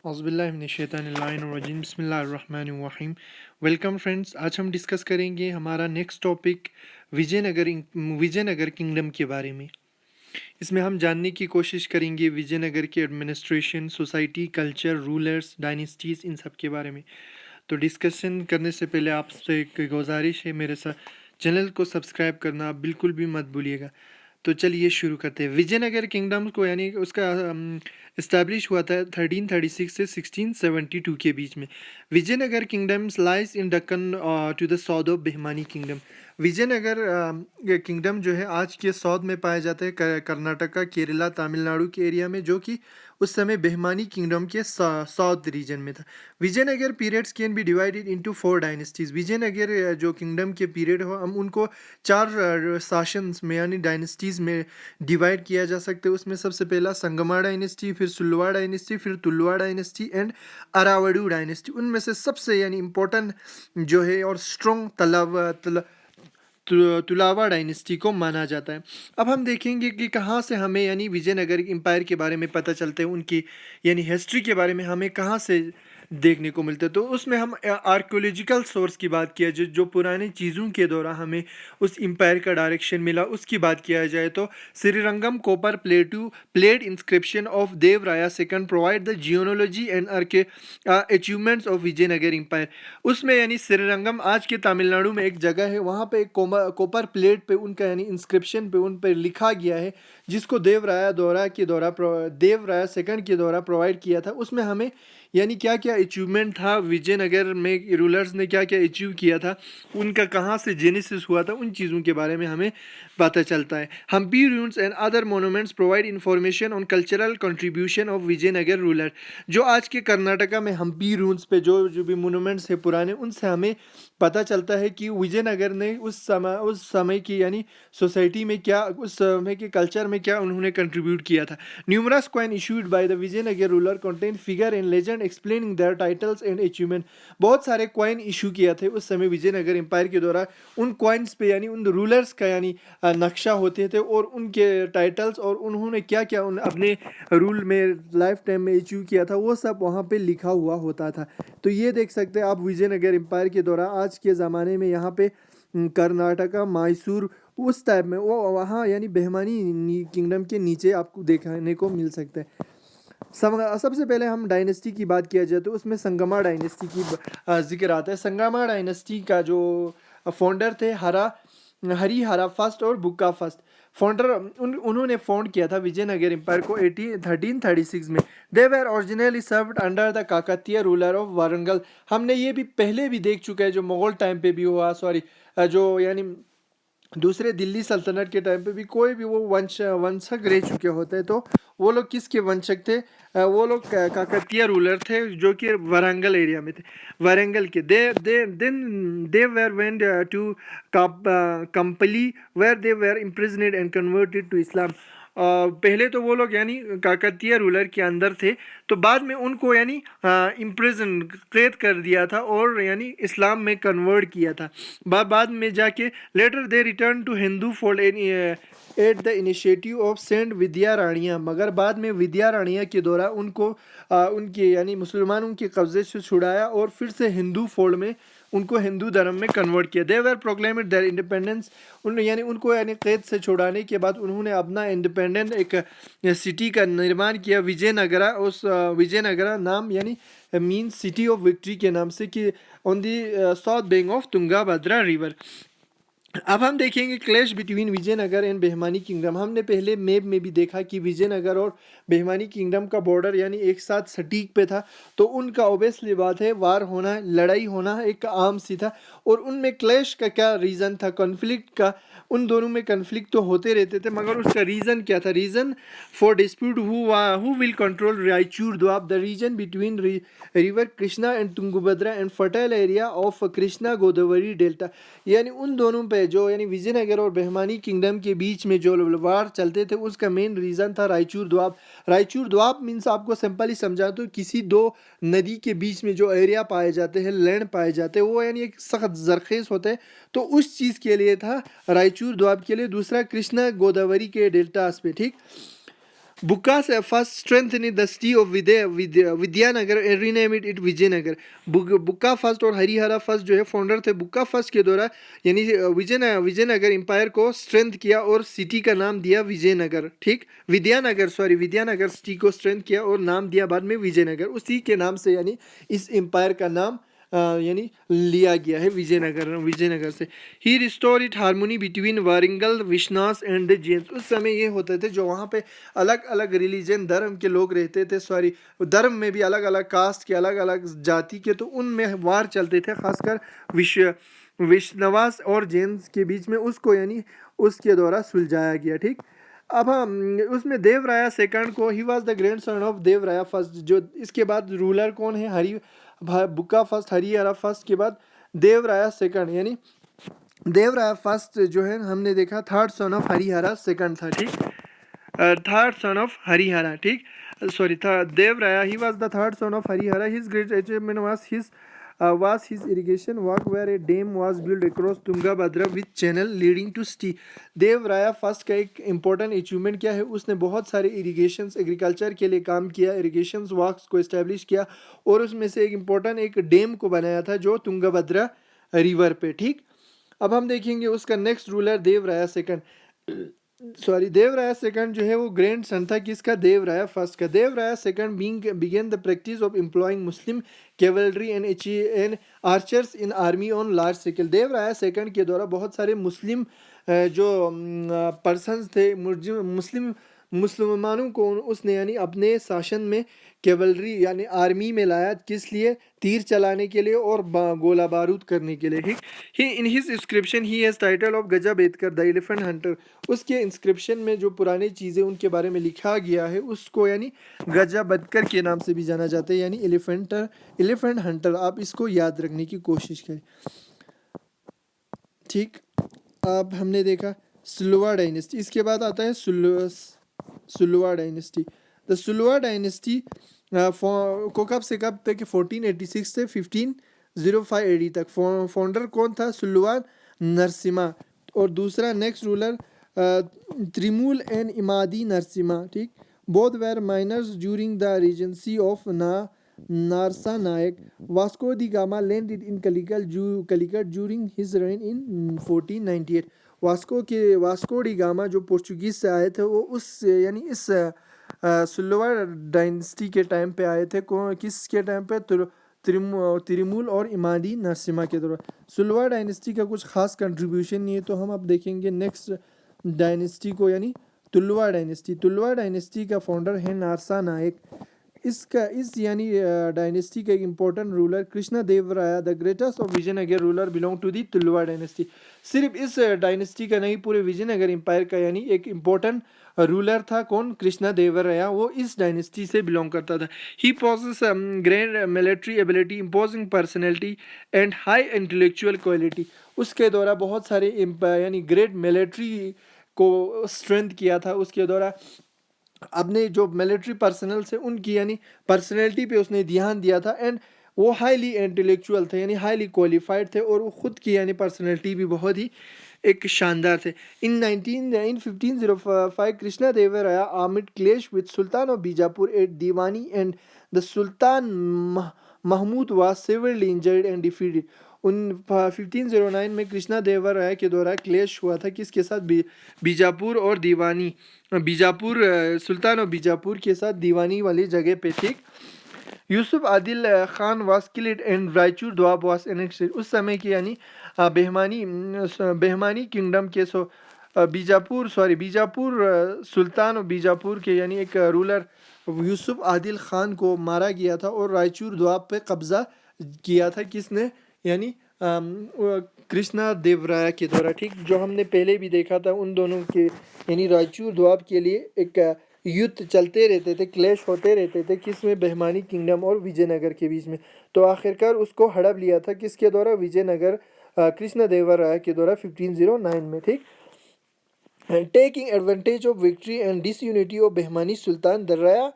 औज़ुबिल्लाहिमिनश्शैतानिर्रजीम बिस्मिल्लाहिर्रहमानिर्रहीम। Welcome friends, आज हम डिस्कस करेंगे हमारा नेक्स्ट टॉपिक विजयनगर किंगडम के बारे में। इसमें हम जानने की कोशिश करेंगे विजयनगर के administration, society, culture, rulers, dynasties, इन सब के बारे में। तो डिस्कशन करने से पहले आपसे एक गुजारिश है, मेरे साथ चैनल को सब्सक्राइब करना आप बिल्कुल भी मत भूलिएगा। तो चलिए शुरू करते हैं। विजयनगर किंगडम को यानी उसका इस्टेब्लिश हुआ था 1336 से 1672 के बीच में। Vijayanagara kingdoms lies in Deccan to the south of Bahmani kingdom. Vijayanagara kingdom जो है आज के साउथ में पाया जाता है, कर्नाटका, केरला, तमिलनाडु के एरिया में, जो कि उस समय बेहमानी किंगडम के साउथ रीजन में था। Vijayanagar periods can be divided into 4 dynasties. Vijayanagar जो किंगडम के पीरियड हो, हम उनको 4 शासन में यानी डायनेस्टीज में डिवाइड किया जा सकता है। उसमें सबसे पहला संगमा डायनेस्टी, फिर सुलवा डायनेस्टी, फिर तुलवा डायनेस्टी एंड अरावडू डायनेस्टी। उनमें से सबसे यानी इम्पोर्टेंट जो है और स्ट्रॉन्ग तुलावा डायनेस्टी को माना जाता है। अब हम देखेंगे कि कहाँ से हमें यानी विजयनगर एम्पायर के बारे में पता चलता है, उनकी यानी हिस्ट्री के बारे में हमें कहाँ से देखने को मिलता है। तो उसमें हम आर्कोलॉजिकल सोर्स की बात किया जो पुराने चीज़ों के द्वारा हमें उस एम्पायर का डायरेक्शन मिला, उसकी बात किया जाए तो Srirangam copper plate inscription of Deva Raya second provide the genealogy and achievements of Vijayanagar empire. उसमें यानी श्रीरंगम आज के तमिलनाडु में एक जगह है, वहाँ पे एक कॉपर प्लेट पे उनका यानी इंस्क्रिप्शन पे उन पर लिखा गया है, जिसको देव राया सेकंड के द्वारा प्रोवाइड किया था। उसमें हमें यानी क्या क्या अचीवमेंट था, विजयनगर में रूलर्स ने क्या क्या अचीव किया था, उनका कहाँ से जेनेसिस हुआ था, उन चीज़ों के बारे में हमें पता चलता है। Hampi ruins and other monuments provide information on cultural contribution of Vijayanagar ruler. जो आज के कर्नाटका में हम्पी रूइंस पे जो जो भी मोनूमेंट्स है पुराने, उनसे हमें पता चलता है कि विजयनगर ने उस समय की यानी सोसाइटी में क्या, उस समय के कल्चर में क्या उन्होंने कंट्रीब्यूट किया था। Numerous coin issued by the Vijayanagar ruler contain figure and legend explaining their titles and achievement. बहुत सारे कॉइन इशू किया थे उस समय विजयनगर एम्पायर के द्वारा। उन कॉइन्स पे यानी उन रूलर्स का यानी नक्शा होते थे और उनके टाइटल्स और उन्होंने क्या क्या उन अपने रूल में लाइफ टाइम में अचीव किया था, वो सब वहाँ पे लिखा हुआ होता था। तो ये देख सकते हैं आप विजयनगर एम्पायर के दौरान आज के ज़माने में यहाँ पे कर्नाटका, मैसूर, उस टाइप में वो वहाँ यानी बेहमानी किंगडम के नीचे आपको देखने को मिल सकता है। सबसे पहले हम डायनेस्टी की बात किया जाए तो उसमें संगमा डायनेस्टी की जिक्र आता है। संगमा डायनेस्टी का जो फाउंडर थे हरिहरा फर्स्ट और बुक्का फर्स्ट। उन्होंने फाउंड किया था विजयनगर एम्पायर को 1336 में। They were originally served under the Kakatiya ruler of Warangal. हमने ये भी पहले भी देख चुका है, जो मुगल टाइम पे भी हुआ, सॉरी जो यानी दूसरे दिल्ली सल्तनत के टाइम पे भी कोई भी वो वंशक रह चुके होते हैं, तो वो लोग किसके वंशक थे? वो लोग काकतीय रूलर थे जो कि वारंगल एरिया में थे। वारंगल के they were went to Kampili where they were imprisoned and converted to Islam. पहले तो वो लोग यानी काकतीय रूलर के अंदर थे, तो बाद में उनको यानी इम्प्रिजन कैद कर दिया था और यानी इस्लाम में कन्वर्ट किया था। बाद में जाके later they return to Hindu fold at the initiative of saint Vidyaranya. मगर बाद में विद्या रानिया के द्वारा उनको उनके यानी मुसलमानों के कब्जे से छुड़ाया और फिर से हिंदू फोल्ड में उनको हिंदू धर्म में कन्वर्ट किया। दे वर प्रोक्लेमेड देयर इंडिपेंडेंस। यानी उनको यानी कैद से छुड़ाने के बाद उन्होंने अपना इंडिपेंडेंट एक सिटी का निर्माण किया, विजयनगरा। उस विजयनगरा नाम यानी मीन सिटी ऑफ विक्ट्री के नाम से, कि on the south bank of Tungabhadra river. अब हम देखेंगे clash between Vijayanagara and Bahmani kingdom. हमने पहले मैप में भी देखा कि विजयनगर और बेहमानी किंगडम का बॉर्डर यानी एक साथ सटीक पे था, तो उनका ऑब्वियसली बात है वार होना, लड़ाई होना एक आम सी था। और उनमें क्लैश का क्या रीज़न था, कॉन्फ्लिक्ट का? उन दोनों में कन्फ्लिक्ट तो होते रहते थे, मगर उसका रीज़न क्या था? Reason for dispute who will control Raichur Doab, the region between river Krishna and Tungabhadra and fertile area of Krishna Godavari delta. यानी उन दोनों पे जो यानी विजयनगर और बेहमानी किंगडम के बीच में जो वार चलते थे, उसका मेन रीज़न था रायचूर द्वाब। रायचूर द्वाब मीन्स आपको सिंपली समझा तो किसी दो नदी के बीच में जो एरिया पाए जाते हैं, लैंड पाए जाते हैं, वो यानी एक सख्त जरखेज होते हैं, तो उस चीज़ के लिए था रायचूर द्वाब के लिए। दूसरा कृष्णा गोदावरी के डेल्टास पे, ठीक। Bukas first strengthened the city of Vidyanagar and renamed it Vijayanagar. Bukka first और हरिहरा फर्स्ट जो है फाउंडर थे बुक्का फर्स्ट के द्वारा, यानी विजयनगर एम्पायर को स्ट्रेंथ किया और सिटी का नाम दिया विजयनगर. ठीक, विद्यानगर सिटी को स्ट्रेंथ किया और नाम दिया बाद में विजयनगर. उसी के नाम से यानी इस एम्पायर का नाम यानी लिया गया है विजयनगर से. He restore it harmony between Warangal विश्वास एंड द जैन्स. उस समय ये होते थे जो वहाँ पे अलग अलग रिलीजन धर्म के लोग रहते थे, धर्म में भी अलग अलग कास्ट के अलग अलग जाति के, तो उनमें वार चलते थे खासकर विश्वास और जैन्स के बीच में. उसको यानी उसके द्वारा सुलझाया गया. ठीक, अब हम उसमें देवराया सेकंड को, he was the grand son of देवराया फर्स्ट. जो इसके बाद रूलर कौन है, बुक्का फर्स्ट, हरिहरा फर्स्ट के बाद देवराया सेकंड, यानी देवराया फर्स्ट जो है हमने देखा third son of Harihara second था. ठीक, थर्ड सन ऑफ हरिहरा. ठीक, सॉरी था देवराया, he was the third son of Harihara. His great achievement was his irrigation work where a dam was built across Tungabhadra with channel leading to Sti. देवराया first का एक important achievement क्या है, उसने बहुत सारे इरिगेशंस एग्रीकल्चर के लिए काम किया, इरिगेशन वर्क्स को इस्टेब्लिश किया और उसमें से एक इम्पोर्टेंट एक डैम को बनाया था जो तुंगभद्रा रिवर पे. ठीक, अब हम देखेंगे उसका नेक्स्ट रूलर देवराया सेकंड. देवराया सेकंड जो है वो ग्रैंड सन था किसका, देवराया फर्स्ट का. Devaraya second began the practice of employing Muslim cavalry and archers in army on large scale. Devaraya second के द्वारा बहुत सारे मुस्लिम जो पर्सन्स थे, मुसलमानों को उसने यानी अपने शासन में कैवलरी यानी आर्मी में लाया, किस लिए, तीर चलाने के लिए और गोला बारूद करने के लिए. ठीक, he in his inscription he has title of Gajabetekara the elephant hunter. उसके इंस्क्रिप्शन में जो पुरानी चीज़ें उनके बारे में लिखा गया है उसको यानी गजा बदकर के नाम से भी जाना जाता है, यानी एलिफेंट हंटर. आप इसको याद रखने की कोशिश करें. ठीक, अब हमने देखा सुलवा डायनेस्टी. इसके बाद आता है सुलवा डायनेस्टी. द सुलवा डायनेस्टी को कब से कब तक, 1486 से 1505 एडी तक. फाउंडर कौन था, सुलवा नरसिम्हा. और दूसरा नेक्स्ट रूलर त्रिमूल एंड इमादी नरसिम्हा. ठीक, both were minors during the regency of Narasa Nayak. Vasco da Gama landed in Calicut during his reign in 1498. Vasco da Gama जो पोर्चुगीज से आए थे वो उस यानी इस सुलवा डायनेस्टी के टाइम पे आए थे. किस के टाइम पे, तिरुमूल और इमादी नरसिम्हा के दौरान. सुलवा डायनेस्टी का कुछ खास कंट्रीब्यूशन नहीं है, तो हम अब देखेंगे नेक्स्ट डायनेस्टी को, यानी तुलवा डायनेस्टी. तुलवा डायनेस्टी का फाउंडर है नारसा नायक. इस यानी डायनेस्टी का एक important ruler Krishna Devaraya the greatest of Vijayanagar ruler belong to the Tuluva dynasty. सिर्फ इस डायनेस्टी का नहीं, पूरे विजयनगर एम्पायर का यानी एक इम्पोर्टेंट रूलर था कौन, कृष्णा देवराया. वो इस डायनेस्टी से बिलोंग करता था. He possess grand military ability, imposing personality and high intellectual quality. उसके द्वारा बहुत सारे यानी ग्रेट मिलिट्री को स्ट्रेंथ किया था. उसके द्वारा अपने जो मिलिट्री पर्सनल से उनकी यानी पर्सनैलिटी पे उसने ध्यान दिया था. एंड वो हाईली इंटेलेक्चुअल थे यानी हाईली क्वालिफाइड थे और वो खुद की यानी पर्सनैलिटी भी बहुत ही एक शानदार थे. इन 1505 Krishna Devaraya armed clash with sultan of Bijapur at Diwani and the sultan Mahmud was severely injured and defeated. 1509 में कृष्णा देवराया के द्वारा क्लैश हुआ था किसके साथ, बीजापुर और दीवानी, सुल्तान ऑफ बीजापुर के साथ दीवानी वाली जगह पे. ठीक, Yusuf Adil Khan was killed and Raichur Doab was annexed. उस समय की यानी बेहमानी किंगडम के बीजापुर सुल्तान ऑफ बीजापुर के यानी एक रूलर यूसुफ आदिल खान को मारा गया था और रायचूर द्वाब पे कब्जा किया था. किसने, यानी कृष्णा देवराया के द्वारा. ठीक, जो हमने पहले भी देखा था उन दोनों के यानी रायचूर द्वाब के लिए एक युद्ध चलते रहते थे, क्लैश होते रहते थे, किसमें, बेहमानी किंगडम और विजयनगर के बीच में. तो आखिरकार उसको हड़प लिया था किसके द्वारा, विजयनगर कृष्णा देवराया के द्वारा 1509 में. ठीक, taking advantage of victory and disunity of Bahmani sultan दर्राया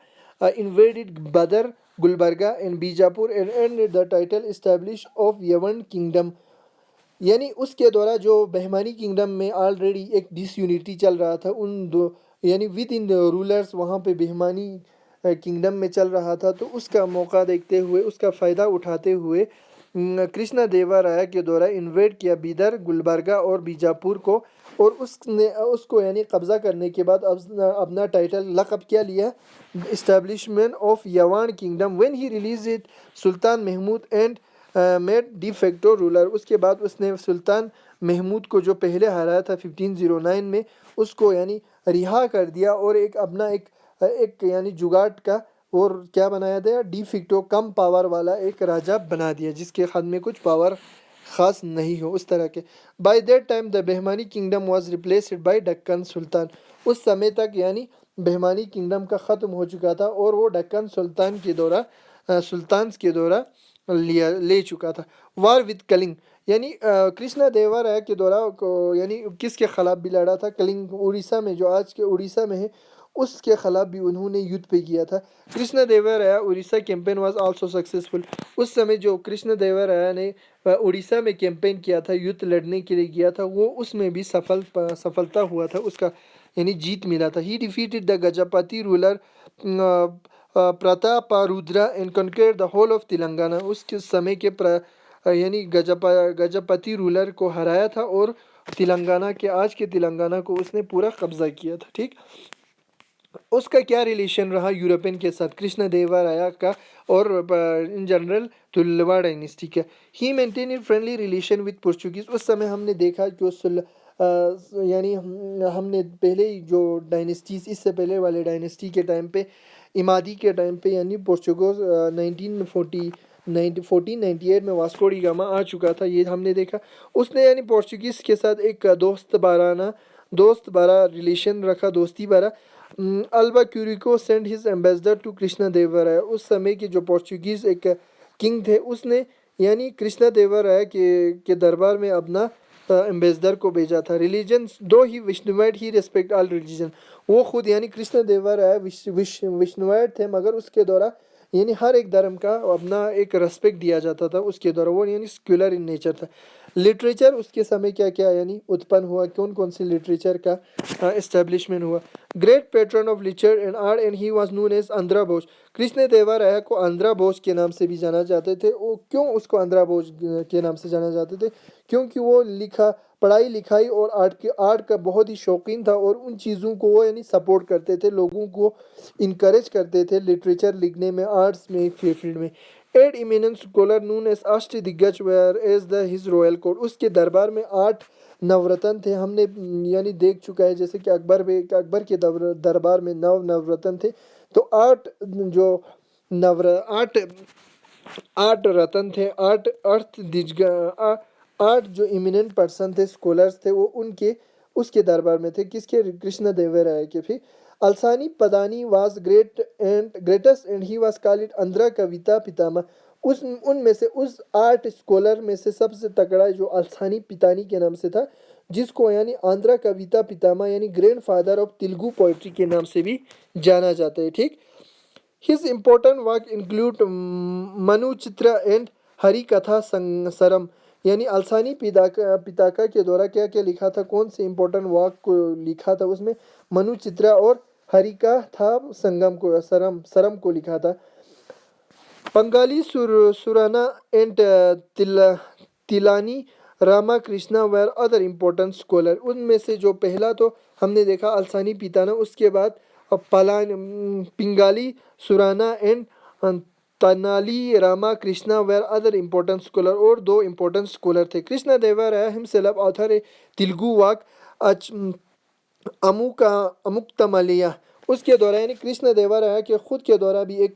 invaded Bidar Gulbarga and Bijapur and earned the title establish of Yavana kingdom. यानी उसके द्वारा जो बेहमानी किंगडम में ऑलरेडी एक डिसयूनिटी चल रहा था, उन दो यानी विद इन रूलर्स वहाँ पे बेहमानी किंगडम में चल रहा था। तो उसका मौका देखते हुए, उसका फ़ायदा उठाते हुए कृष्णा देवा राय के द्वारा इन्वेड किया बीदर, गुलबर्गा और बीजापुर को। और उसने उसको यानी कब्ज़ा करने के बाद अब अपना टाइटल लक़ब क्या लिया, इस्टेब्लिशमेंट ऑफ यवान kingdom. When he release it Sultan Mahmud and made de facto ruler. उसके बाद उसने सुल्तान महमूद को जो पहले हराया था 1509 में, उसको यानी रिहा कर दिया और एक अपना एक यानी जुगाड़ का और क्या बनाया गया, डी फिक्टो कम पावर वाला एक राजा बना दिया जिसके हाथ में कुछ पावर खास नहीं हो उस तरह के। By that time the Bahmani kingdom was replaced by Deccan sultan. उस समय तक यानी बेहमानी किंगडम का ख़त्म हो चुका था और वो दक्कन सुल्तान के द्वारा ले चुका था। वार विद कलिंग, यानी कृष्णा देवा राय के द्वारा यानी किसके खिलाफ भी लड़ा था, कलिंग उड़ीसा में, जो आज के उड़ीसा में है, उसके खिलाफ भी उन्होंने युद्ध पे किया था। Krishna Deva Raya Orissa campaign was also successful. उस समय जो कृष्ण देवा राय ने उड़ीसा में कैंपेन किया था, युद्ध लड़ने के लिए किया था, वो उसमें भी सफलता हुआ था, उसका यानी जीत मिला था। He defeated the Gajapati ruler Prataparudra and conquered the whole of Telangana. उसके समय के यानी गजपति रूलर को हराया था और तेलंगाना के, आज के तेलंगाना को उसने पूरा कब्जा किया था। ठीक, उसका क्या रिलेशन रहा यूरोपियन के साथ, कृष्ण देवा राय का और इन जनरल तुलवा डायनेस्टी का। He maintain in friendly relation with Portuguese. उस समय हमने देखा कि उस यानी हमने पहले ही जो डायनेस्टीज, इससे पहले वाले डायनेस्टी के टाइम पे, इमादी के टाइम पे, यानी पोर्चुगोज 1498 में वास्को डी गामा आ चुका था, ये हमने देखा। उसने यानी पोर्चुगीज़ के साथ एक दोस्त बारा रिलेशन रखा, दोस्ती बारा। Albuquerque send his ambassador to Krishna Deva Raya. उस समय के जो पोर्चुगीज़ एक किंग थे, उसने यानी कृष्णा देवा राय के दरबार में अपना एम्बेसडर को भेजा था। रिलीजन दो ही विष्णुवाइट, ही रिस्पेक्ट ऑल रिलीजन। वो खुद यानी कृष्ण देवा राय विष्णुवाइट थे, मगर उसके द्वारा यानी हर एक धर्म का अपना एक रेस्पेक्ट दिया जाता था उसके द्वारा। वो यानी सेक्युलर इन नेचर था। लिटरेचर उसके समय क्या क्या यानी उत्पन्न हुआ, कौन कौन से लिटरेचर का एस्टेब्लिशमेंट हुआ। Great patron of literature and art and he was known as Andhra Bhoja. Krishna Deva Raya को आंध्रा बोस के नाम से भी जाना जाते थे। वो क्यों उसको आंध्रा बोस के नाम से जाना जाते थे, क्योंकि वो पढ़ाई लिखाई और आर्ट का बहुत ही शौकीन था और उन चीज़ों को वो यानी सपोर्ट करते थे, लोगों को इनकरेज करते थे लिटरेचर लिखने में, आर्ट्स में, फील्ड में। Eight eminent scholar known as Ashta Diggaja were at the his royal court. उसके दरबार में 8 नवरत्न थे, हमने यानी देख चुका है, जैसे कि अकबर के दरबार में नवरत्न थे। तो 8 रत्न थे, 8 जो इमिनेंट पर्सन थे, स्कॉलर्स थे, वो उसके दरबार में थे। किसके, कृष्ण देव राय के। फिर Allasani Peddana was greatest and he was called Andhra Kavita Pitamaha. उनमें से उस 8 स्कॉलर में से सबसे तगड़ा जो अल्सानी पितानी के नाम से था, जिसको यानी आंध्र कविता पितामह यानी grand father of Telugu poetry के नाम से भी जाना जाता है। ठीक, his important work include Manucharitra and Hari Katha Saram. यानी अलसानी पिताका के द्वारा क्या क्या लिखा था, कौन से इम्पोर्टेंट वर्क को लिखा था, उसमें मनुचित्रा और हरिका था संगम को, सरम को लिखा था। बंगाली सुराना एंड तिलानी Ramakrishna were other important scholar. उनमें से जो पहला तो हमने देखा अलसानी पिताना, उसके बाद Pingali Surana and Tenali Ramakrishna were other important scholar, और 2 इम्पोर्टेंट स्कॉलर थे। Krishna Deva Raya himself author a Telugu work Amuktamalyada. उसके द्वारा यानी कृष्ण देवा राय के खुद के द्वारा भी एक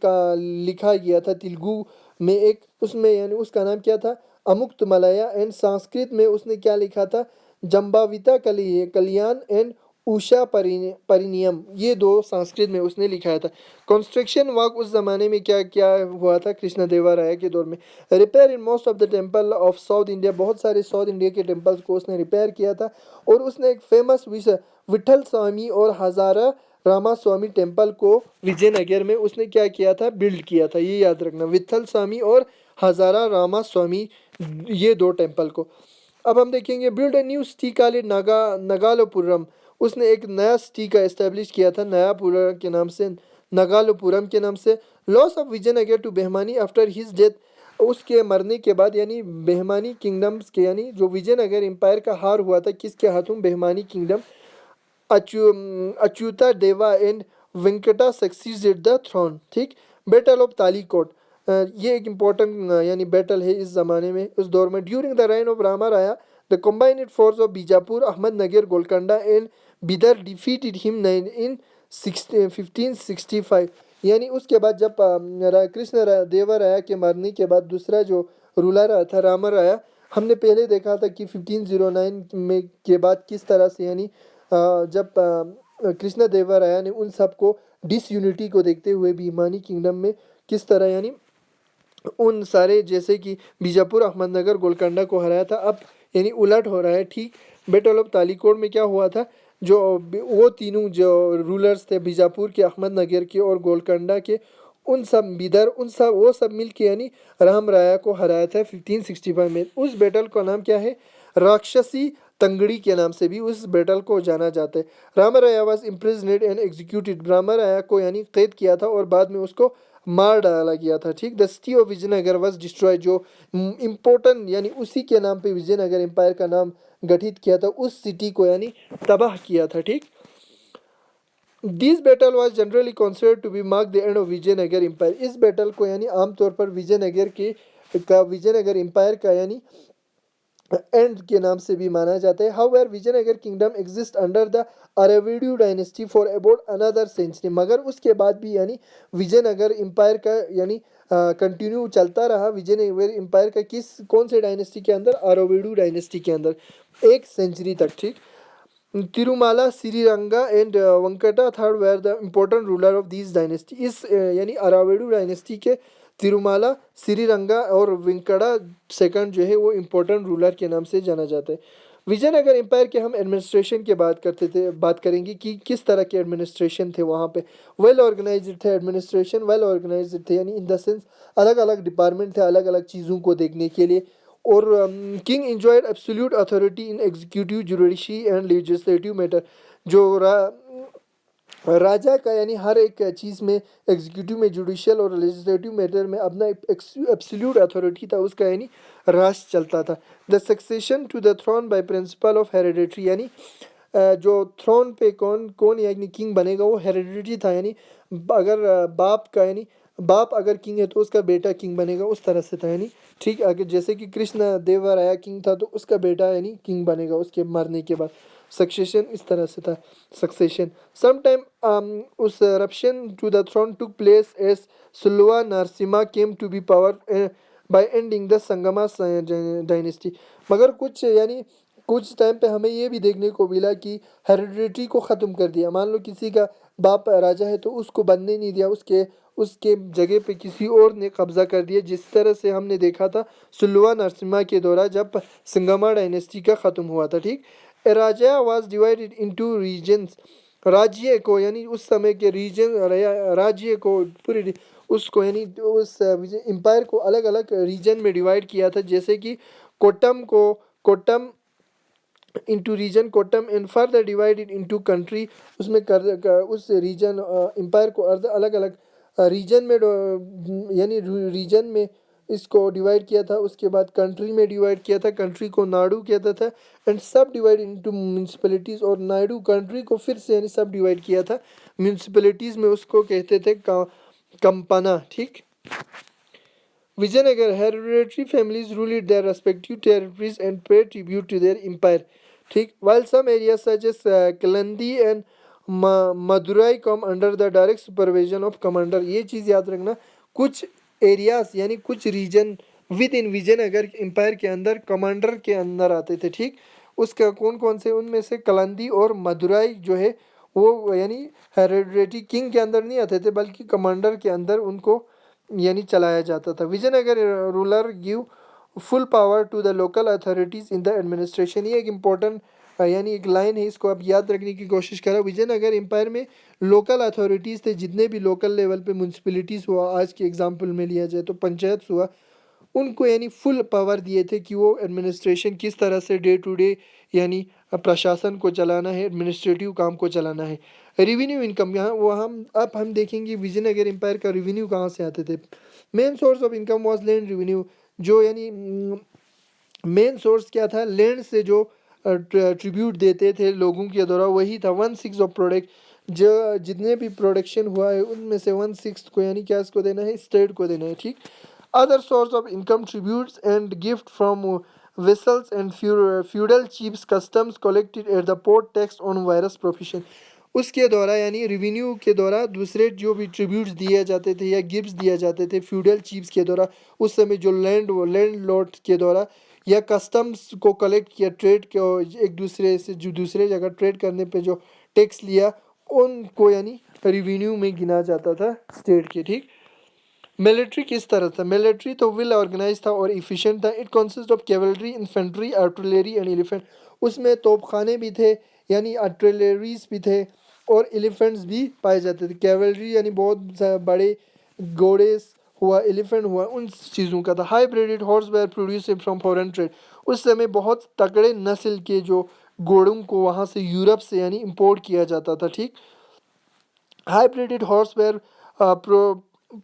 लिखा गया था तेलुगु में, एक उसमें यानी उसका नाम क्या था, अमुक्तमलया। एंड संस्कृत में उसने क्या लिखा था, जम्बाविता कल्याण एंड उषा परिनियम, ये 2 संस्कृत में उसने लिखाया था। कंस्ट्रक्शन वर्क उस जमाने में क्या क्या हुआ था कृष्ण देवा राय के दौर में। Repair in most of the temple of south India, बहुत सारे साउथ इंडिया के टेम्पल्स को उसने रिपेयर किया था। और उसने एक फेमस विठल स्वामी और हजारा रामा स्वामी टेम्पल को विजयनगर में उसने क्या किया था, बिल्ड किया था। ये याद रखना, विठल स्वामी और हजारा रामा स्वामी, ये 2 टेम्पल को। अब हम देखेंगे build a new city called Nagalapuram. उसने एक नया सिटी का इस्टेब्लिश किया था नयापुरा के नाम से, नगालपुरम के नाम से। Loss of Vijayanagar to Bahmani after his death, उसके मरने के बाद यानी बेहमानी किंगडम्स के यानी जो विजयनगर एम्पायर का हार हुआ था किसके हाथों, बेहमानी kingdom. Achyuta Deva and Venkata succeeded the throne, ठीक। बैटल ऑफ तालीकोट, ये एक इम्पोर्टेंट यानी बैटल है इस ज़माने में, उस दौर में। During the reign of Rama Raya the combined force of Bijapur, Ahmednagar, Golconda and Bidar defeated him in 1565, यानी उसके बाद जब देवा राया के मरने के बाद दूसरा जो रूलर था रामा राया, हमने पहले देखा था कि 1509 में के बाद किस तरह से यानी जब कृष्ण देवा राया ने उन सबको डिसयूनिटी को देखते हुए भीमानी किंगडम में किस तरह यानी उन सारे जैसे कि बीजापुर, अहमदनगर, गोलकोंडा को हराया था। अब यानी उलट हो रहा है, ठीक। बैटल ऑफ तालीकोट में क्या हुआ था, जो वो तीनों जो रूलर्स थे बीजापुर के, अहमदनगर के और गोलकोंडा के, उन सब बिदर उन सब वो सब मिल के यानी राम राया को हराया था 1565 में। उस बैटल का नाम क्या है, राक्षसी तंगड़ी के नाम से भी उस बैटल को जाना जाता है। राम राया वॉज इम्प्रिजनेड एंड एग्जीक्यूटेड, राम राया को यानी कैद किया था और बाद में उसको मार डाला गया था, ठीक। The city of Vijayanagar was destroyed, जो इम्पोर्टेंट यानी उसी के नाम पे विजयनगर एम्पायर का नाम गठित किया था, उस सिटी को यानी तबाह किया था, ठीक। This battle was generally considered to be mark the end of Vijayanagar empire, इस बैटल को यानी आमतौर पर विजयनगर एम्पायर का यानी एंड के नाम से भी माना जाता है। However Vijayanagar kingdom exist under the Aravidu dynasty for about another century, मगर उसके बाद भी यानी विजयनगर एम्पायर का यानी कंटिन्यू चलता रहा। विजयनगर एम्पायर का कौन से डायनेस्टी के अंदर, अरावैडू डायनेस्टी के अंदर, 1 सेंचुरी तक, ठीक। Tirumala, Sriranga and Venkata third were the important ruler of this dynasty, इस यानी अरावैडू डायनेस्टी के तिरुमाला, श्रीरंगा और वेंकटा सेकंड जो है वो इम्पोर्टेंट रूलर के नाम से जाना जाता है। विजयनगर एम्पायर के हम एडमिनिस्ट्रेशन की बात करेंगे कि किस तरह के एडमिनिस्ट्रेशन थे वहाँ पे। वेल ऑर्गेनाइज्ड थे एडमिनिस्ट्रेशन, वेल ऑर्गेनाइज्ड थे यानी इन द सेंस अलग अलग डिपार्टमेंट थे अलग अलग चीज़ों को देखने के लिए। और king enjoyed absolute authority in executive, judiciary and legislative matter, जो राजा का यानी हर एक चीज़ में, एग्जीक्यूटिव में, जुडिशियल और लेजिस्लेटिव मैटर में अपना एब्सोल्यूट अथॉरिटी था उसका, यानी राज चलता था। The succession to the throne by principal of heredity, यानी जो थ्रोन पे कौन कौन यानी किंग बनेगा वो हेरिडिटी था, यानी अगर बाप अगर किंग है तो उसका बेटा किंग बनेगा, उस तरह से था यानी, ठीक। अगर जैसे कि कृष्ण देवा राया किंग था तो उसका बेटा यानी किंग बनेगा उसके मरने के बाद। सक्सेशन इस तरह से था, succession. Sometime usurpation to the throne took place as Tuluva Narasimha came to be power by ending the Sangama dynasty, मगर कुछ टाइम पे हमें ये भी देखने को मिला कि हेरिडिटी को ख़त्म कर दिया। मान लो किसी का बाप राजा है तो उसको बनने नहीं दिया, उसके उसके जगह पे किसी और ने कब्जा कर दिया, जिस तरह से हमने देखा था सुलवा नरसिम्हा के दौरान जब संगमा डायनेस्टी का ख़त्म हुआ था, ठीक। A Raja was divided into regions, राज्य को यानी उस समय के रीजन, राज्य को पूरे उसको यानी उस एम्पायर को अलग अलग रीजन में डिवाइड किया था, जैसे कि Kottam into region Kottam and further divided into country, उसमें उस रीजन एम्पायर को अलग अलग रीजन में यानी रीजन में इसको डिवाइड किया था। उसके बाद कंट्री में डिवाइड किया था, कंट्री को नाडु कहता था, एंड सब डिवाइड इनटू म्यूनसिपैलिटीज़, और नाडु कंट्री को फिर से यानी सब डिवाइड किया था म्यूनसिपैलिटीज़ में, उसको कहते थे कंपना, ठीक। Vijayanagar hereditary families ruled their respective territories and paid tribute to their empire, ठीक। while some areas such as Kalandi and Madurai come under the direct supervision of commander, ये चीज़ याद रखना, कुछ एरियाज यानी कुछ region within Vijayanagar empire के अंदर कमांडर के अंदर आते थे, ठीक। उसका कौन कौन से, उनमें से कलंदी और मदुराई जो है वो यानी हेरिडेटरी किंग के अंदर नहीं आते थे बल्कि कमांडर के अंदर उनको यानी चलाया जाता था। Vijayanagar ruler give full power to the local authorities in the administration, ये एक इम्पोर्टेंट यानी एक लाइन है, इसको आप याद रखने की कोशिश करो। विजयनगर एम्पायर में लोकल अथॉरिटीज़ थे, जितने भी लोकल लेवल पे म्यूनसिपैलिटीज़ हुआ, आज के एग्जांपल में लिया जाए तो पंचायत हुआ, उनको यानी फुल पावर दिए थे कि वो एडमिनिस्ट्रेशन किस तरह से डे टू डे यानी प्रशासन को चलाना है, एडमिनिस्ट्रेटिव काम को चलाना है। रेवेन्यू इनकम, यहाँ वो हम देखेंगे विजयनगर एम्पायर का रेवेन्यू कहाँ से आते थे। Main source of income was land revenue, जो यानी मेन सोर्स क्या था, लैंड से जो ट्रिब्यूट देते थे लोगों के द्वारा, वही था 1/6 ऑफ प्रोडक्ट। जो जितने भी प्रोडक्शन हुआ है उनमें से 1/6 को यानी क्या इसको देना है, स्टेट को देना है, ठीक। Other source of income tributes and gift from vessels and feudal chiefs, customs collected at the port, tax on virus profession. उसके द्वारा यानी रेवेन्यू के द्वारा दूसरे जो भी ट्रिब्यूट्स दिए जाते थे या गिफ्ट्स दिए जाते थे फ्यूडल चीफ्स के द्वारा, उस समय जो लैंड लॉर्ड के द्वारा, या कस्टम्स को कलेक्ट किया, ट्रेड को एक दूसरे से जो दूसरे जगह ट्रेड करने पे जो टैक्स लिया, उनको यानी रेवेन्यू में गिना जाता था स्टेट के, ठीक। मिलिट्री किस तरह था, मिलिट्री तो वेल ऑर्गेनाइज था और इफिशिएंट था। It consist of cavalry, infantry, artillery and elephant. उसमें तोपखाने भी थे यानी आर्टिलरीज भी थे, और एलिफेंट्स भी पाए जाते थे। कैवलरी यानी बहुत बड़े घोड़े हुआ, एलिफेंट हुआ, उन चीज़ों का था। High breeded horse were produce from foreign trade. उस समय बहुत तगड़े नस्ल के जो घोड़ों को वहाँ से यूरोप से यानी इंपोर्ट किया जाता था, ठीक। High breeded horse were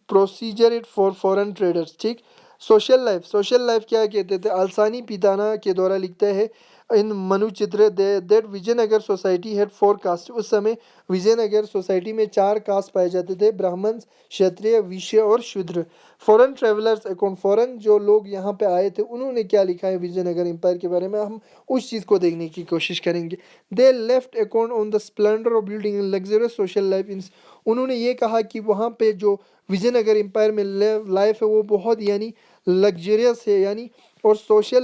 procedure it for foreign traders, ठीक। सोशल लाइफ क्या कहते थे, अल्सानी पिताना के द्वारा लिखते हैं in Manucharitra that Vijayanagar society had 4 caste. उस समय विजयनगर सोसाइटी में 4 कास्ट पाए जाते थे, ब्राह्मण, क्षत्रिय, वैश्य और शूद्र। फॉरेन ट्रेवलर्स अकाउंट, फॉरेन जो लोग यहाँ पे आए थे उन्होंने क्या लिखा है विजयनगर एम्पायर के बारे में, हम उस चीज़ को देखने की कोशिश करेंगे। They left account on the splendour of building in luxurious social life in. उन्होंने ये कहा कि वहाँ पे जो विजयनगर एम्पायर में लाइफ है वो बहुत यानी लग्जरियस है, यानी और सोशल,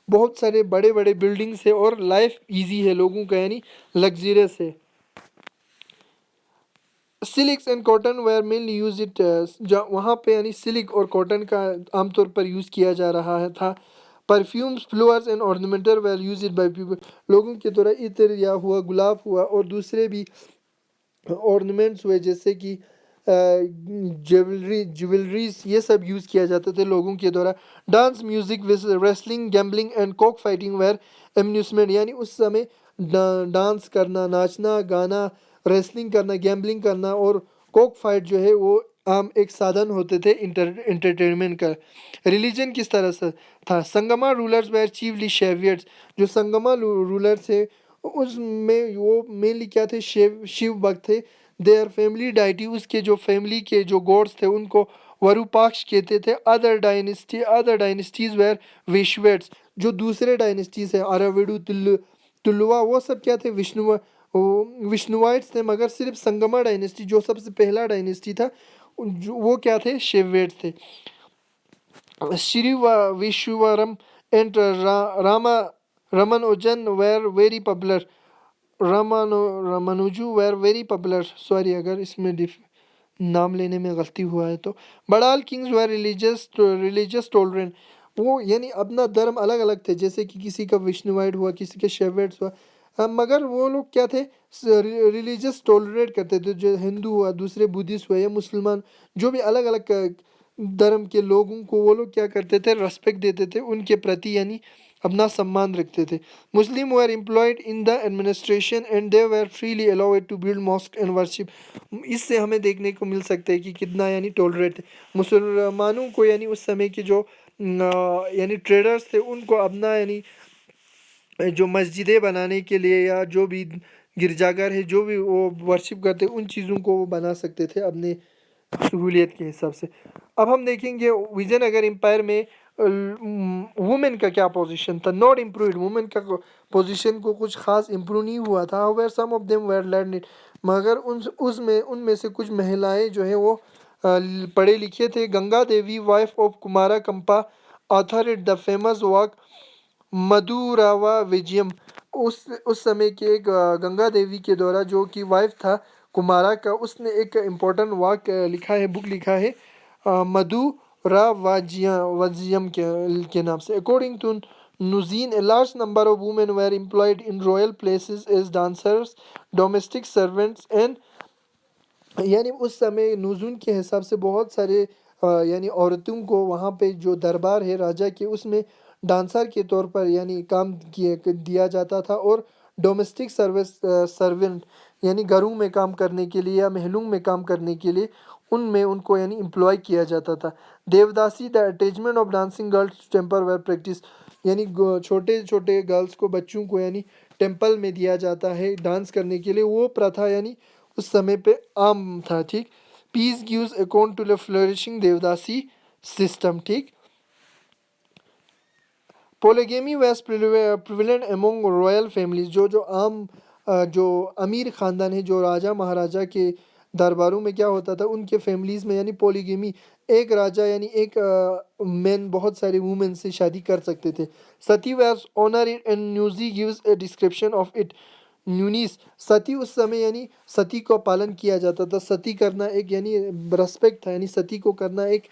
बहुत सारे बड़े बड़े बिल्डिंग्स है और लाइफ इजी है लोगों का, यानी लग्जरियस है। Silks and cotton were mainly used, वहाँ पे यानी सिल्क और कॉटन का आमतौर पर यूज़ किया जा रहा है था। Perfumes, flowers and ornamental were used by people. लोगों के द्वारा इत्र या हुआ, गुलाब हुआ और दूसरे भी ऑर्नामेंट्स हुए जैसे कि ज्वेलरीज, ये सब यूज़ किया जाते थे लोगों के द्वारा। Dance, music, wrestling, gambling and cock fighting were amusement, यानी उस समय डांस करना, नाचना गाना, रेसलिंग करना, गैम्बलिंग करना और कॉक फाइट जो है वो आम एक साधन होते थे इंटरटेनमेंट का। रिलीजन किस तरह से था, संगमा रूलर्स वेयर चीफली शेवियर्स। जो संगमा रूलर्स थे उसमें वो मेनली क्या थे, शिव भक्त थे। देयर फैमिली डाइटी, उसके जो फैमिली के जो गॉड्स थे उनको वरुपाक्ष कहते थे। Other dynasties were vaishnavites. जो दूसरे डायनेस्टीज है, अराविडु, तुलुवा, वो सब क्या थे, विष्णुवाइट्स थे। मगर सिर्फ संगमा डायनेस्टी जो सबसे पहला डायनेस्टी था, वो क्या थे, शिववेट्स थे। श्री विश्वरम and Rama Ramanujan were very popular. Ramanuju were very popular. Sorry अगर इसमें नाम लेने में गलती हुआ है तो। बड़ाल किंग्स वर रिलीजियस टॉलरेंट। वो यानी अपना धर्म अलग अलग थे, जैसे कि किसी का विष्णुवाइट हुआ, किसी के शेवेट्स हुआ। मगर वो लोग क्या थे, रिलीजियस टॉलरेट करते थे। जो हिंदू हुआ, दूसरे बुद्धिस्ट हुआ या मुसलमान, जो भी अलग अलग धर्म के लोगों को वो लोग क्या करते थे, रेस्पेक्ट देते थे उनके प्रति, यानी अपना सम्मान रखते थे। Muslim were employed in the administration and they were freely allowed to build mosque and worship. इससे हमें देखने को मिल सकता है कि कितना यानी टॉलरेट थे मुसलमानों को, यानी उस समय के जो यानी ट्रेडर्स थे उनको अपना यानी जो मस्जिदें बनाने के लिए या जो भी गिरजाघर है जो भी वो वर्शिप करते उन चीज़ों को वो बना सकते थे अपने सहूलियत के हिसाब से। अब हम देखेंगे विजयनगर एम्पायर में वुमेन का क्या पोजीशन था। नॉट इम्प्रूव्ड, वुमेन का पोजीशन को कुछ खास इम्प्रूव नहीं हुआ था। Were some of them were learned, मगर उनमें से कुछ महिलाएं जो है वो पढ़े लिखे थे। Ganga Devi, wife of Kumara Kampa, author it the famous work Madhura Vijayam. उस समय के एक गंगा देवी के द्वारा, जो कि वाइफ था कुमारा का, उसने एक इम्पोर्टेंट वर्क लिखा है, बुक लिखा है मधुरावाजियम के नाम से। According to Nuniz, a large number of women were employed in royal places as dancers, domestic servants and, यानी उस समय नूजून के हिसाब से बहुत सारे यानी औरतों को वहाँ पे जो दरबार है राजा के, उसमें डांसर के तौर पर यानी काम दिया जाता था, और डोमेस्टिक सर्वेंट यानी घरों में काम करने के लिए या महलों में काम करने के लिए उनमें उनको यानी एम्प्लॉय किया जाता था। Devadasi the attachment of dancing girls temple were practice, यानी छोटे छोटे गर्ल्स को, बच्चों को यानी टेम्पल में दिया जाता है डांस करने के लिए, वो प्रथा यानी उस समय पे आम था। ठीक। Paes gives account to the flourishing devadasi system. ठीक। Polygamy was prevalent among royal families, जो आम जो अमीर ख़ानदान है, जो राजा महाराजा के दरबारों में क्या होता था, उनके फैमिलीज़ में यानी पोलीगेमी, एक राजा यानी एक मैन बहुत सारे वुमेन से शादी कर सकते थे। Sati was honour it and Nuniz gives a description of it. Nuniz, sati उस समय यानी सती को पालन किया जाता था। सती करना एक यानी रेस्पेक्ट था, यानी सती को करना एक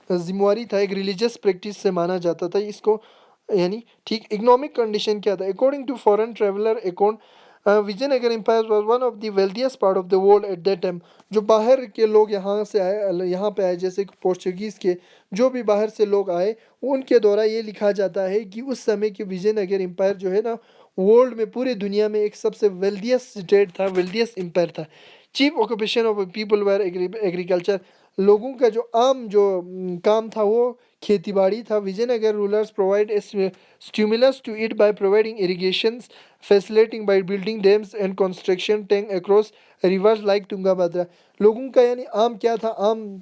जिम्मेवारी था, एक रिलीजियस प्रैक्टिस से माना जाता था इसको यानी। ठीक। इकोनॉमिक कंडीशन क्या था, according to foreign traveller account, Vijayanagar empire was one of the wealthiest part of the world at that time. जो बाहर के लोग यहाँ से आए, यहाँ पे आए, जैसे पोर्चुगीज़ के जो भी बाहर से लोग आए, उनके द्वारा ये लिखा जाता है कि उस समय के विजयनगर एम्पायर जो है ना, वर्ल्ड में, पूरी दुनिया में एक सबसे वेल्थिएस्ट स्टेट था, वेल्थिएस्ट एम्पायर था। Chief occupation of people were agriculture, लोगों का जो आम जो काम था वो खेती बाड़ी था। Vijayanagar rulers provide stimulus to it by providing irrigation facilitating by building dams and construction tank across rivers like Tungabhadra. लोगों का यानी आम क्या था, आम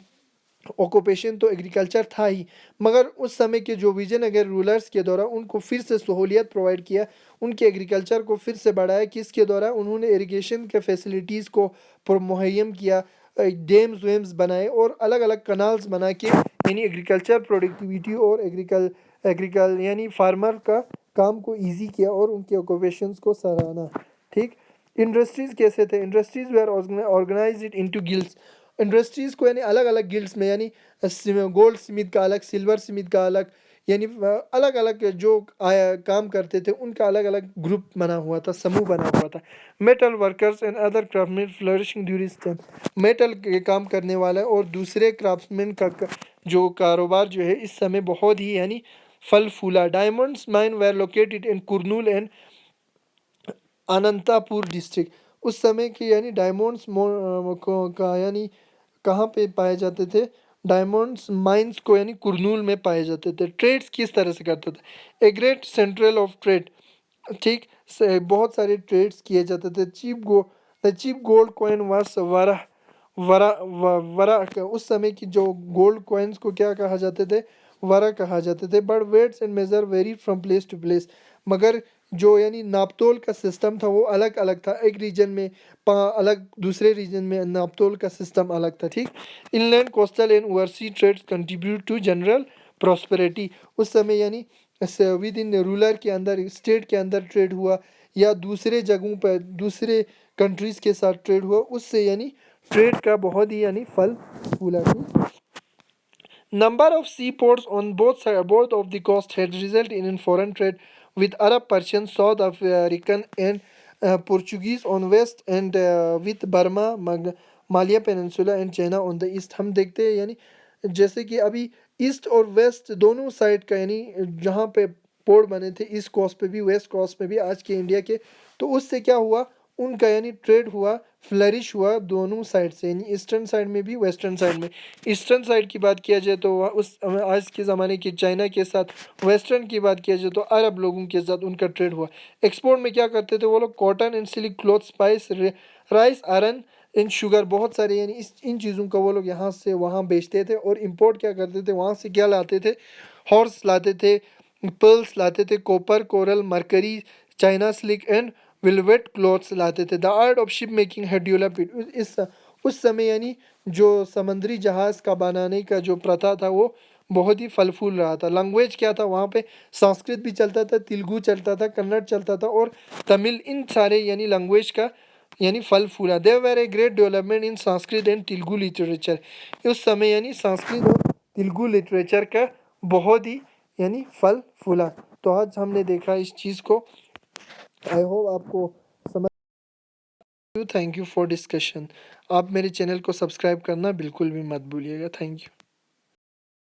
ऑक्यूपेशन तो एग्रीकल्चर था ही, मगर उस समय के जो विजयनगर रूलर्स के द्वारा उनको फिर से सहूलियत प्रोवाइड किया, उनके एग्रीकल्चर को फिर से बढ़ाया, किसके द्वारा, उन्होंने इरिगेशन के फैसिलिटीज़ को मुहैया किया, डैम्स वेम्स बनाए और अलग अलग कनाल्स बना के यानी एग्रीकल्चर प्रोडक्टिविटी और एग्रीकल यानी फार्मर का काम को ईजी किया और उनके ऑक्यूपेशंस को सराहना। ठीक। इंडस्ट्रीज़ कैसे थे, industries were organized into guilds. Industries को यानी अलग अलग गिल्ड्स में, यानी गोल्ड स्मिथ का अलग, सिल्वर स्मिथ का अलग, यानी अलग अलग जो काम करते थे उनका अलग अलग ग्रुप बना हुआ था, समूह बना हुआ था। Metal workers and other craftsman flourishing during time, metal के काम करने वाला और दूसरे क्राफ्टमैन का जो कारोबार जो है इस समय बहुत ही यानी फल फूला। Diamonds mine were located in Kurnool and Anantapur district. उस समय के यानी डायमंड्स का यानी कहाँ पे पाए जाते थे, डायमंड्स माइंस को यानी कुरनूल में पाए जाते थे। ट्रेड्स किस तरह से करते थे, a great central of trade. ठीक। बहुत सारे ट्रेड्स किए जाते थे। चीप गोल्ड कॉइन वास वरा वरा वरा उस समय की जो गोल्ड कॉइन्स को क्या कहा जाते थे, वरा कहा जाते थे। But weights and measures vary from place to place, मगर जो यानी नापतोल का सिस्टम था वो अलग अलग था, एक रीजन में अलग, दूसरे रीजन में नापतोल का सिस्टम अलग था। ठीक। Inland coastal and oversea trades contribute to general prosperity. उस समय यानी विद इन रूलर के अंदर, स्टेट के अंदर ट्रेड हुआ या दूसरे जगहों पर दूसरे कंट्रीज़ के साथ ट्रेड हुआ, उससे यानी ट्रेड का बहुत ही यानी फल फूला। Number of seaports on both of the coast had resulted in foreign trade with Arab, Persian, South African and Portuguese on west and with Burma, Malaya Peninsula and China on the east। हम देखते हैं यानी जैसे कि अभी east और waste दोनों side का यानी जहाँ पे पोर्ट बने थे, ईस्ट कोस्ट पे भी वेस्ट कोस्ट पे भी आज के इंडिया के, तो उससे क्या हुआ, उनका यानी ट्रेड हुआ, फ्लरिश हुआ दोनों साइड से, यानी ईस्टर्न साइड में भी वेस्टर्न साइड में। ईस्टर्न साइड की बात किया जाए तो उस आज के ज़माने के चाइना के साथ, वेस्टर्न की बात किया जाए तो अरब लोगों के साथ उनका ट्रेड हुआ। एक्सपोर्ट में क्या करते थे वो लोग, cotton and silk cloth, spice, rice, iron and sugar, बहुत सारे यानी इन चीज़ों का वो लोग यहाँ से वहाँ बेचते थे। और इम्पोर्ट क्या करते थे, वहाँ से क्या लाते थे, हॉर्स लाते थे, पर्ल्स लाते थे, copper, coral, mercury, China silk and velvet cloths लाते थे। The art of ship making है डेवलप्ड। इस उस समय यानी जो समुद्री जहाज़ का बनाने का जो प्रथा था वो बहुत ही फल फूल रहा था। लैंग्वेज क्या था वहाँ पे, संस्कृत भी चलता था, तेलुगु चलता था, कन्नड़ चलता था और तमिल, इन सारे यानी लैंग्वेज का यानी फल फूला। There were a great development in Sanskrit and Telugu literature. उस समय यानी संस्कृत और तेलुगु लिटरेचर का बहुत ही यानी फल फूला। तो आज हमने देखा इस चीज़ को। आई होप आपको समझ। Thank you for discussion. आप मेरे चैनल को सब्सक्राइब करना बिल्कुल भी मत भूलिएगा। Thank you.